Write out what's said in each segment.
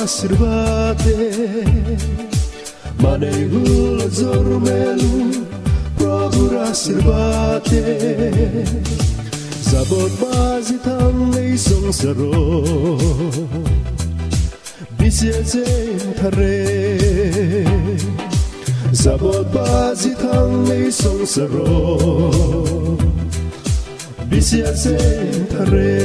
sirbate manehul zormelu probura sirbate zabot bazi thang nei song saro bisye chen thare zabot bazi thang nei song saro bisye chen thare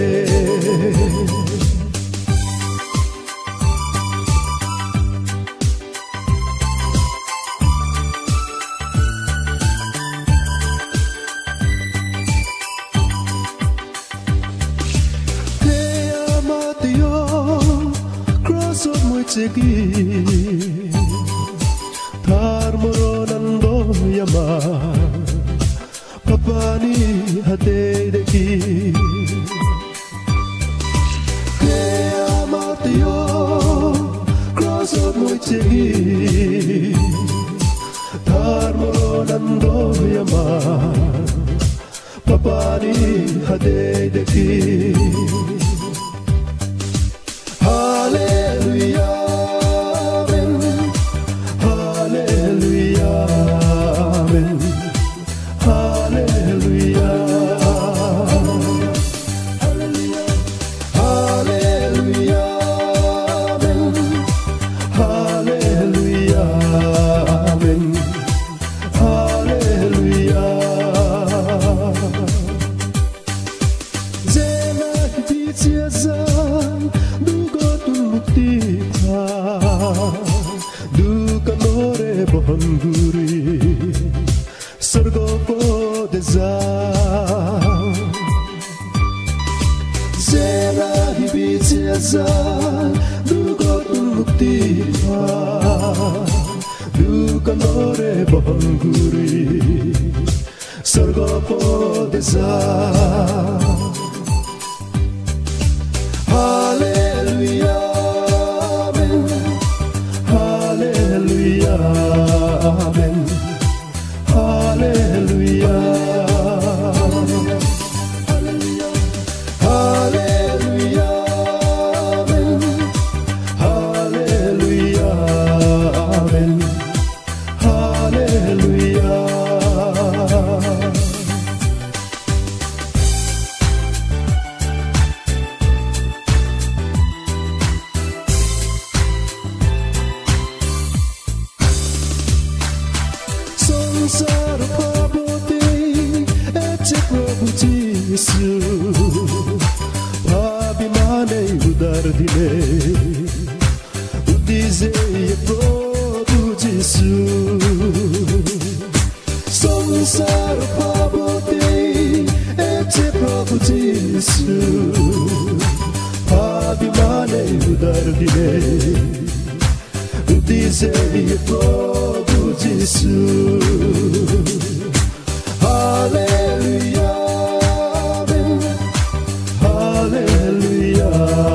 Chegi thar moronando yama papani hate deki ke amatio cross of my chegi thar moronando yama papani hate deki Hallelujah Sargo podeza Zera hibitiaza Dugot mukti Dukanore bahanguri Sargo podeza Hallelujah Amen Hallelujah Amen Hallelujah, Hallelujah, Hallelujah, Amen. Hallelujah, Amen. Hallelujah. Sara pabote ete Prabhu Jisu Abhimane udar dile udize Prabhu Jisu Sara pabote ete Prabhu Jisu Abhimane udar dile udize Prabhu Jisu Hallelujah, Amen. Hallelujah.